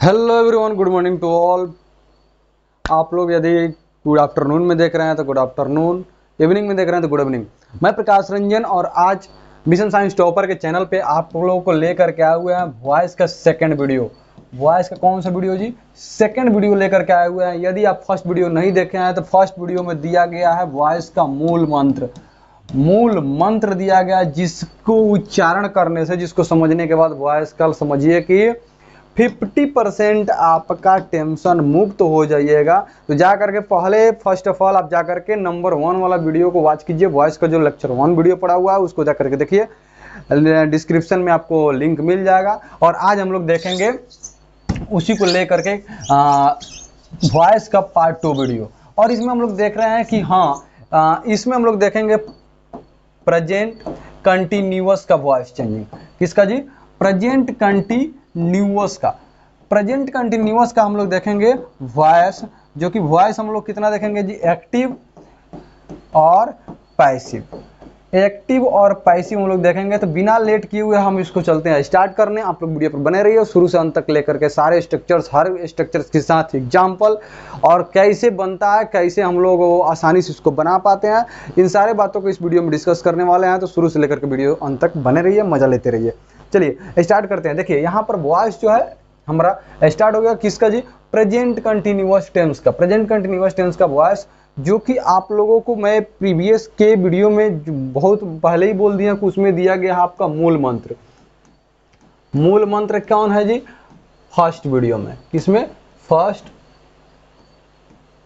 Hello everyone, good morning to all. आप लोग यदि गुड आफ्टरनून में देख रहे हैं तो गुड आफ्टरनून, इवनिंग में देख रहे हैं तो गुड इवनिंग। मैं प्रकाश रंजन और आज मिशन साइंस टॉपर के चैनल पे आप लोगों को लेकर के आए हुए हैं वॉइस का सेकंड वीडियो। वॉइस का कौन सा वीडियो जी? सेकंड वीडियो लेकर के आए हुए हैं। यदि आप फर्स्ट वीडियो नहीं देखे हैं तो फर्स्ट वीडियो में दिया गया है वॉइस का मूल मंत्र दिया गया, जिसको उच्चारण करने से, जिसको समझने के बाद वॉइस कल समझिए कि 50% आपका टेंशन मुक्त हो जाइएगा। तो जा करके पहले फर्स्ट ऑफ ऑल आप जा करके नंबर 1 वाला वीडियो को वॉच कीजिए। वॉइस का जो लेक्चर 1 वीडियो पड़ा हुआ है उसको जा करके देखिए, डिस्क्रिप्शन में आपको लिंक मिल जाएगा। और आज हम लोग देखेंगे उसी को लेकर के वॉइस का पार्ट 2 वीडियो। और इसमें हम लोग देख रहे हैं कि इसमें हम लोग देखेंगे प्रेजेंट कंटिन्यूअस का वॉइस चेंजिंग। किसका जी? प्रेजेंट कंटिन्यूअस का हम लोग देखेंगे वॉइस, जो कि वॉइस हम लोग कितना देखेंगे जी? एक्टिव और पैसिव हम लोग देखेंगे। तो बिना लेट किए हुए हम इसको चलते हैं स्टार्ट करने। आप लोग वीडियो पर बने रहिए शुरू से अंत तक लेकर के सारे स्ट्रक्चर्स, हर स्ट्रक्चर्स के साथ एग्जाम्पल और कैसे बनता है, कैसे हम लोग आसानी से इसको बना पाते हैं, इन सारे बातों को इस वीडियो में डिस्कस करने वाले हैं। तो शुरू से लेकर के वीडियो अंत तक बने रहिए, मजा लेते रहिए। चलिए स्टार्ट करते हैं। देखिए यहाँ पर वॉइस जो है हमारा स्टार्ट हो गया किसका जी? प्रेजेंट कंटिन्यूअस टेंस का। प्रेजेंट कंटिन्यूअस टेंस का वॉइस, जो कि आप लोगों को मैं प्रीवियस के वीडियो में बहुत पहले ही बोल दिया कि उसमें दिया गया आपका मूल मंत्र कौन है जी? फर्स्ट वीडियो में। किसमें? फर्स्ट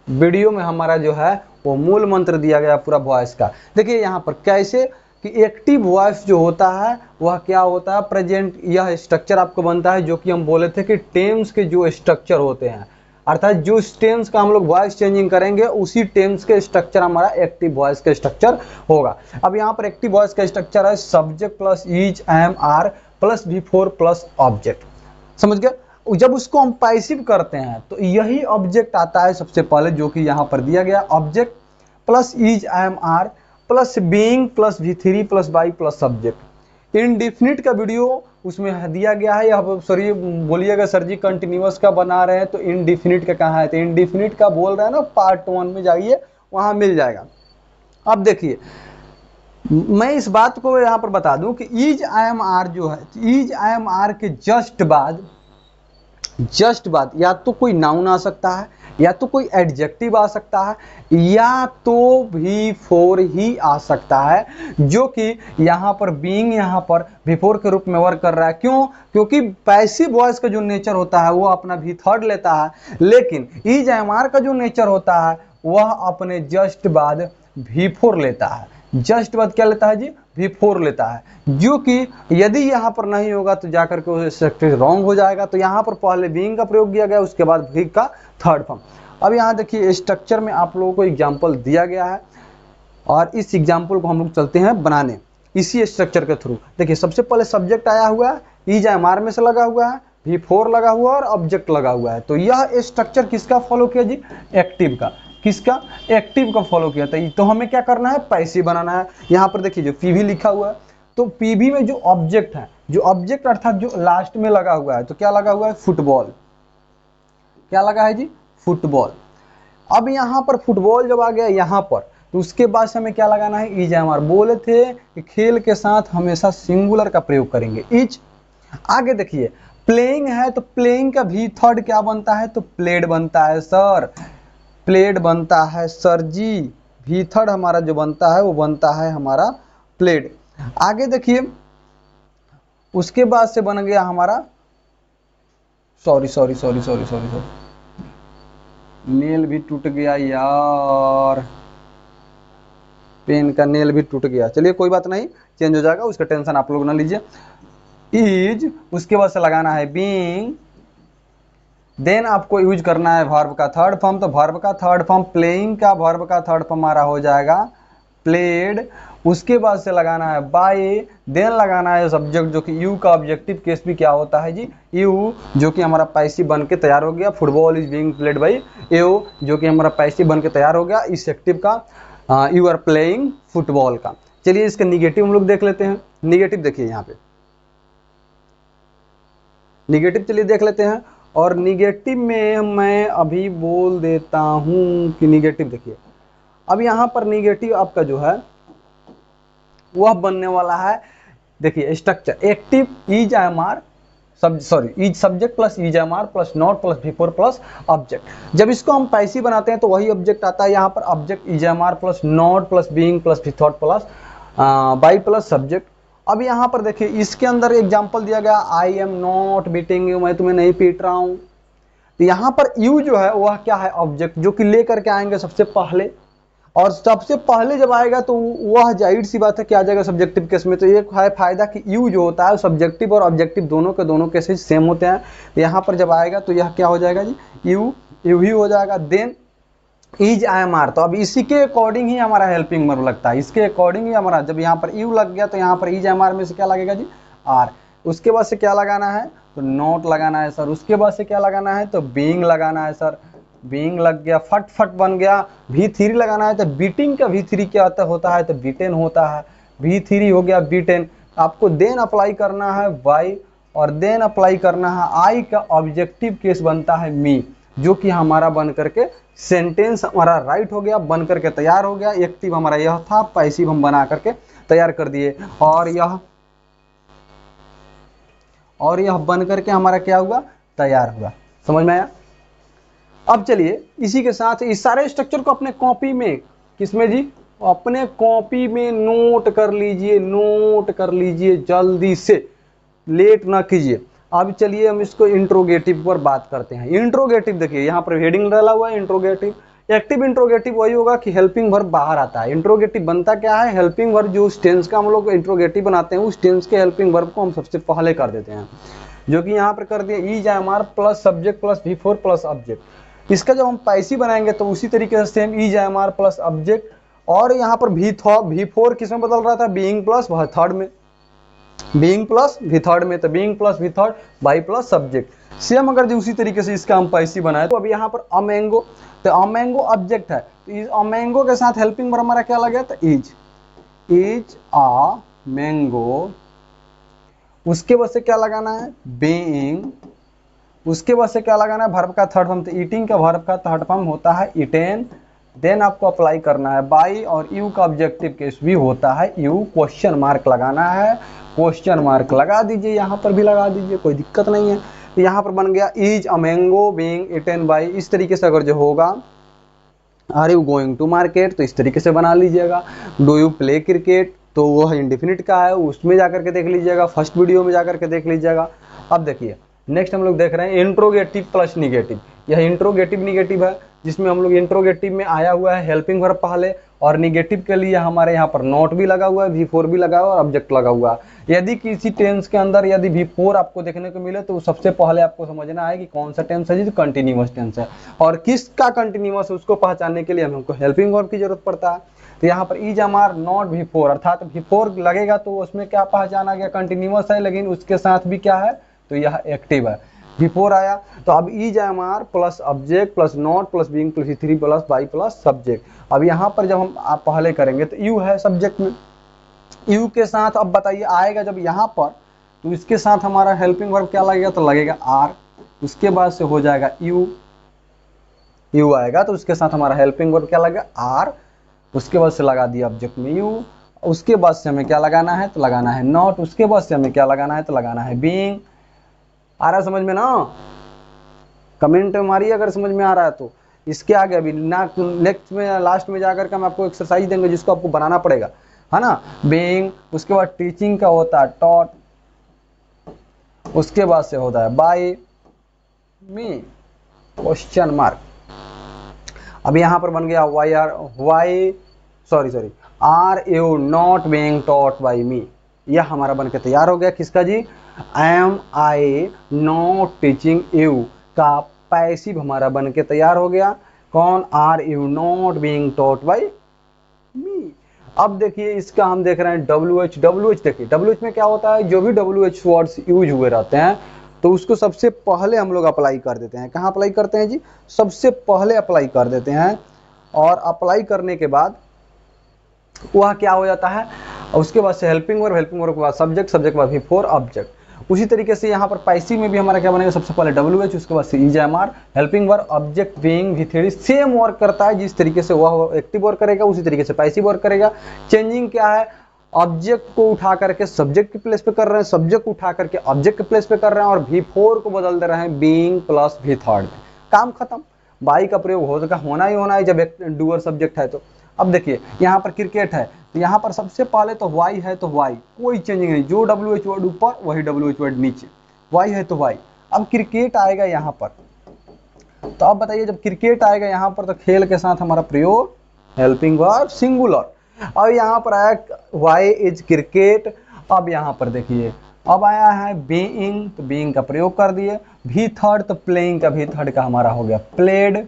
वीडियो में हमारा जो है वो मूल मंत्र दिया गया पूरा वॉइस का। देखिए यहाँ पर कैसे कि एक्टिव वॉइस जो होता है वह क्या होता है? प्रेजेंट, यह स्ट्रक्चर आपको बनता है, जो कि हम बोले थे कि टेम्स के जो स्ट्रक्चर होते हैं, अर्थात जो टेम्स का हम लोग वॉइस चेंजिंग करेंगे उसी टेम्स के स्ट्रक्चर हमारा एक्टिव वॉइस का स्ट्रक्चर होगा। अब यहाँ पर एक्टिव वॉइस का स्ट्रक्चर है subject plus is, am, are plus V4 plus object. समझ गए? जब उसको हम पैसिव करते हैं तो यही ऑब्जेक्ट आता है सबसे पहले, जो कि यहाँ पर दिया गया object plus is, am, are plus being plus V3 plus by plus subject. Indefinite का वीडियो उसमें दिया गया है। अब सॉरी बोलिएगा सर जी कंटिन्यूअस का बना रहे हैं तो इनडिफिनिट का कहाँ है? तो इनडिफिनिट का बोल रहे हैं ना, पार्ट 1 में जाइए, वहां मिल जाएगा। अब देखिए मैं इस बात को यहाँ पर बता दूं कि इज, आई एम, आर जो है, इज, आई एम, आर के जस्ट बाद या तो कोई नाउन आ सकता है, या तो कोई एडजेक्टिव आ सकता है, या तो V4 ही आ सकता है, जो कि यहाँ पर बीइंग यहाँ पर V4 के रूप में वर्क कर रहा है। क्यों? क्योंकि पैसिव वॉइस का जो नेचर होता है वो अपना V3 लेता है, लेकिन इज, आई एम, आर का जो नेचर होता है वह अपने जस्ट बाद V4 लेता है। जस्ट बाद क्या लेता है जी? V4 लेता है, जो कि यदि यहाँ पर नहीं होगा तो जाकर के वो स्ट्रक्चर रॉन्ग हो जाएगा। तो यहाँ पर पहले बीइंग का प्रयोग किया गया, उसके बाद भी का थर्ड फॉर्म। अब यहाँ देखिए स्ट्रक्चर में आप लोगों को एग्जाम्पल दिया गया है और इस एग्जाम्पल को हम लोग चलते हैं बनाने इसी स्ट्रक्चर के थ्रू। देखिए सबसे पहले सब्जेक्ट आया हुआ है, इज, एम, आर में से लगा हुआ है, V4 लगा हुआ है और ऑब्जेक्ट लगा हुआ है। तो यह स्ट्रक्चर किसका फॉलो किया जी? एक्टिव का। किसका? एक्टिव का फॉलो किया था। तो हमें क्या करना है? पैसिव बनाना है। यहाँ पर देखिए जो PV लिखा हुआ है, तो PV में जो ऑब्जेक्ट है, जो ऑब्जेक्ट अर्थात जो लास्ट में लगा हुआ है, तो क्या लगा हुआ है? फुटबॉल। क्या लगा है जी? फुटबॉल। अब यहाँ पर फुटबॉल जब आ गया यहाँ पर, तो उसके बाद से हमें क्या लगाना है? Is, am, are. बोले थे कि खेल के साथ हमेशा सिंगुलर का प्रयोग करेंगे, इज। आगे देखिए प्लेइंग है, तो प्लेइंग का V3 क्या बनता है? तो प्लेड बनता है सर, प्लेड बनता है सर जी। V3 हमारा जो बनता है वो बनता है हमारा प्लेड। आगे देखिए उसके बाद से बन गया हमारा, सॉरी, नेल भी टूट गया यार, पेन का नेल भी टूट गया। चलिए कोई बात नहीं, चेंज हो जाएगा, उसका टेंशन आप लोग ना लीजिए। इज, उसके बाद से लगाना है बीइंग, देन आपको यूज करना है वर्ब का थर्ड फॉर्म। तो वर्ब का थर्ड फॉर्म, प्लेइंग का वर्ब का थर्ड फॉर्म हमारा हो जाएगा प्लेड। उसके बाद से लगाना है बाय, देन लगाना है सब्जेक्ट, जो कि यू का ऑब्जेक्टिव केस भी क्या होता है जी? यू, जो कि हमारा पैसिव बन के तैयार हो गया। Football is being played by you, जो कि हमारा पैसिव बन के तैयार हो गया इस एक्टिव का, यू आर प्लेइंग फुटबॉल का। चलिए इसका निगेटिव हम लोग देख लेते हैं। निगेटिव देखिए यहाँ पे निगेटिव चलिए देख लेते हैं। और निगेटिव में मैं अभी बोल देता हूं कि निगेटिव देखिए, अब यहाँ पर निगेटिव आपका जो है वह बनने वाला है, देखिए structure active is am are is subject plus is am are plus not plus before plus object. जब इसको हम पैसिव बनाते हैं तो वही ऑब्जेक्ट आता है यहाँ पर, object is am are plus not plus being plus without plus by plus subject. अब यहाँ पर देखिए इसके अंदर एग्जांपल दिया गया, I am not beating you, मैं तुम्हें नहीं पीट रहा हूँ। तो यहाँ पर यू जो है वह क्या है, ऑब्जेक्ट, जो कि लेकर के आएंगे सबसे पहले, और सबसे पहले जब आएगा तो वह जाहिर सी बात है कि आ जाएगा सब्जेक्टिव केस में। तो ये है फायदा कि यू जो होता है सब्जेक्टिव और ऑब्जेक्टिव दोनों के दोनों केसेस सेम होते हैं। तो यहाँ पर जब आएगा तो यह क्या हो जाएगा जी, यू यू ही हो जाएगा। Then is I am are, तो अब इसी के अकॉर्डिंग ही हमारा हेल्पिंग वर्ब लगता है, इसके अकॉर्डिंग ही हमारा, जब यहाँ पर यू लग गया तो यहाँ पर इज एम आर में से क्या लगेगा जी, आर। उसके बाद से क्या लगाना है, तो नॉट लगाना है सर। उसके बाद से क्या लगाना है, तो बीइंग लगाना है सर। बीइंग लग गया, फट फट बन गया। V3 लगाना है, तो बीटिंग का V3 क्या होता है, तो बीटेन होता है। V3 हो गया बीटेन। आपको देन अप्लाई करना है वाई, और देन अप्लाई करना है आई का ऑब्जेक्टिव केस बनता है मी, जो कि हमारा बन करके सेंटेंस हमारा राइट हो गया, बन करके तैयार हो गया। एक्टिव हमारा यह था, पैसिव हम बना करके तैयार कर दिए, और यह बन करके हमारा क्या हुआ, तैयार हुआ। समझ में आया। अब चलिए इसी के साथ इस सारे स्ट्रक्चर को अपने कॉपी में, किसमें जी, अपने कॉपी में नोट कर लीजिए, नोट कर लीजिए जल्दी से, लेट ना कीजिए। अब चलिए हम इसको इंट्रोगेटिव पर बात करते हैं। इंट्रोगेटिव देखिए यहाँ पर हेडिंग डाला हुआ है इंट्रोगेटिव। एक्टिव इंट्रोगेटिव वही होगा कि हेल्पिंग वर्ब बाहर आता है। इंट्रोगेटिव बनता क्या है, हेल्पिंग वर्ब जो उस टेंस का हम लोग इंट्रोगेटिव बनाते हैं, उस टेंस के हेल्पिंग वर्ब को हम सबसे पहले कर देते हैं, जो कि यहाँ पर कर दिया is am are plus subject plus V4 plus object. इसका जब हम पैसिव बनाएंगे तो उसी तरीके से same is am are plus object, और यहाँ पर V4 किसमें बदल रहा था, बीइंग प्लस थर्ड में, बीइंग प्लस थर्ड में, तो being plus third by plus subject. Same अगर जो उसी तरीके से इसका हम पैसिव बनाए तो अब यहाँ पर अमेंगो, तो अमेंगो ऑब्जेक्ट है, तो इस अमेंगो के साथ हेल्पिंग वर्ब हमारा क्या लगे, तो इज अ मैंगो। उसके बाद से क्या लगाना है, बीइंग। उसके बाद से क्या लगाना है, वर्ब का थर्ड फॉर्म, तो ईटिंग का वर्ब का थर्ड फॉर्म होता है इटेन। देन आपको अप्लाई करना है बाई, और यू का ऑब्जेक्टिव केस भी होता है यू। क्वेश्चन मार्क लगाना है, क्वेश्चन मार्क लगा दीजिए, यहाँ पर भी लगा दीजिए, कोई दिक्कत नहीं है। तो यहाँ पर बन गया is a mango being eaten by. इस तरीके से अगर जो होगा, are you going to market, तो इस तरीके से बना लीजिएगा। डू यू प्ले क्रिकेट, तो वो इंडेफिनिट का है, उसमें जाकर के देख लीजिएगा, फर्स्ट वीडियो में जाकर के देख लीजिएगा। अब देखिए नेक्स्ट हम लोग देख रहे हैं इंट्रोगेटिव प्लस निगेटिव। यह इंट्रोगेटिव निगेटिव है, जिसमें हम लोग इंट्रोगेटिव में आया हुआ है हेल्पिंग वर्ब पहले, और निगेटिव के लिए हमारे यहाँ पर नॉट भी लगा हुआ है, V4 भी लगा हुआ है और ऑब्जेक्ट लगा हुआ है। यदि किसी टेंस के अंदर यदि V4 आपको देखने को मिले तो सबसे पहले आपको समझना है कि कौन सा टेंस है, जो कंटिन्यूअस टेंस है, और किसका कंटिन्यूअस है उसको पहचानने के लिए हमको हेल्पिंग वर्ब की जरूरत पड़ता है। तो यहाँ पर is am are not V4, अर्थात V4 लगेगा तो उसमें क्या पहचाना गया, कंटिन्यूअस है, लेकिन उसके साथ भी क्या है, तो यह एक्टिव है। V4 आया तो अब is am are plus object plus not plus being plus V3 plus by plus subject. अब यहाँ पर जब हम आप पहले करेंगे तो यू है सब्जेक्ट में, यू के साथ अब बताइए आएगा जब यहाँ पर, तो इसके साथ हमारा हेल्पिंग वर्ब क्या लगेगा, तो लगेगा आर। उसके बाद से हो जाएगा यू आएगा, तो उसके साथ हमारा हेल्पिंग वर्ब क्या लगेगा, आर। उसके बाद से लगा दिया ऑब्जेक्ट में यू। उसके बाद से हमें क्या लगाना है, तो लगाना है नॉट। उसके बाद से हमें क्या लगाना है, तो लगाना है बीइंग। आ रहा है समझ में ना, कमेंट मारिए अगर समझ में आ रहा है तो। इसके आगे अभी ना नेक्स्ट में लास्ट में जाकर के हम आपको एक्सरसाइज देंगे जिसको आपको बनाना पड़ेगा, है ना। बीइंग, उसके बाद टीचिंग का होता है टॉट, उसके बाद से होता है बाय मी क्वेश्चन मार्क। अब यहाँ पर बन गया are you not being taught by me. यह हमारा बन के तैयार हो गया, किसका जी, am I not teaching you का पैसिव हमारा बन के तैयार हो गया। कौन, are you not being taught by me. अब देखिए इसका हम देख रहे हैं WH देखिए WH में क्या होता है, जो भी WH वर्ड्स यूज हुए रहते हैं तो उसको सबसे पहले हम लोग अप्लाई कर देते हैं। कहाँ अप्लाई करते हैं जी, सबसे पहले अप्लाई कर देते हैं, और अप्लाई करने के बाद वह क्या हो जाता है, उसके बाद से हेल्पिंग वर्ब के बाद सब्जेक्ट के बाद V4 ऑब्जेक्ट। उसी तरीके से यहाँ पर पैसिव में भी हमारा क्या बनेगा, सबसे पहले WH, उसके बाद से EJMR, helping verb, object being V3 same work करता है। जिस तरीके से वह एक्टिव वर्क करेगा उसी तरीके से पैसिव वर्क करेगा। चेंजिंग क्या है, ऑब्जेक्ट को उठा करके सब्जेक्ट के प्लेस पे कर रहे हैं, सब्जेक्ट को उठा करके ऑब्जेक्ट के प्लेस पे कर रहे हैं और V4 को बदल दे रहे हैं बीइंग प्लस V3 में, काम खत्म। बाई का प्रयोग होना ही होना है जब एक डूअर सब्जेक्ट है तो। अब देखिए यहाँ पर क्रिकेट है तो यहाँ पर सबसे पहले तो वाई है तो वाई, कोई चेंजिंग नहीं, जो WH वर्ड ऊपर वही WH वर्ड नीचे, वाई है तो वाई। अब क्रिकेट आएगा यहाँ पर, तो अब बताइए जब क्रिकेट आएगा यहाँ पर तो खेल के साथ हमारा प्रयोग हेल्पिंग वर्ब सिंगुलर। अब यहाँ पर आया वाई इज क्रिकेट। अब यहाँ पर देखिए अब आया है बीइंग, तो बीइंग का प्रयोग कर दिए। V3 तो प्लेइंग का V3 का हमारा हो गया प्लेड।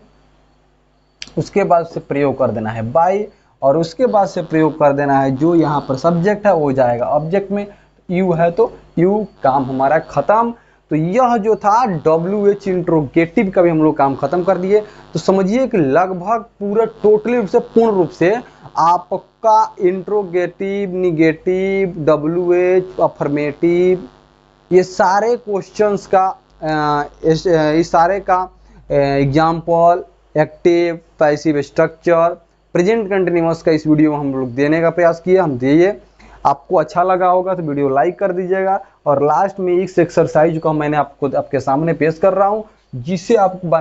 उसके बाद से प्रयोग कर देना है बाई और उसके बाद से प्रयोग कर देना है जो यहाँ पर सब्जेक्ट है वो जाएगा ऑब्जेक्ट में, यू है तो यू, काम हमारा खत्म। तो यह जो था WH इंट्रोगेटिव का भी हम लोग काम खत्म कर दिए। तो समझिए कि लगभग पूरा टोटली रूप से पूर्ण रूप से आपका इंट्रोगेटिव, निगेटिव, WH, अफर्मेटिव, ये सारे क्वेश्चंस का इस सारे का example, active, passive structure, present continuous का इस वीडियो में हम लोग देने का प्रयास किया। हम दिए, आपको अच्छा लगा होगा तो वीडियो लाइक कर दीजिएगा। और लास्ट में इस एक्सरसाइज को मैंने आपके सामने पेश कर रहा हूँ, जिसको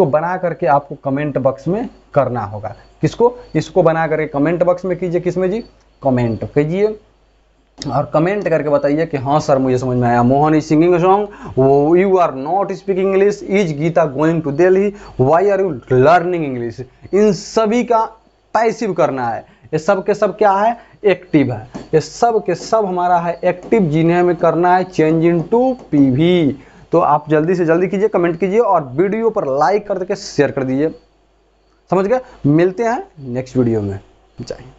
बना करके आपको कमेंट बॉक्स में करना होगा। किसको? इसको बना करके कमेंट बॉक्स में कीजिए। किसमें जी? कमेंट कीजिए और कमेंट करके बताइए कि हाँ सर मुझे समझ में आया। Mohan is singing song, you are not speaking English, is Gita going to Delhi, why are you learning English. इन सभी का पैसिव करना है। ये सब के सब क्या है? एक्टिव है। ये सब के सब हमारा है एक्टिव, जिन्हें हमें करना है चेंज इनटू PV। तो आप जल्दी से जल्दी कीजिए, कमेंट कीजिए और वीडियो पर लाइक कर देके शेयर कर दीजिए। समझ गए? मिलते हैं नेक्स्ट वीडियो में। जय हिंद।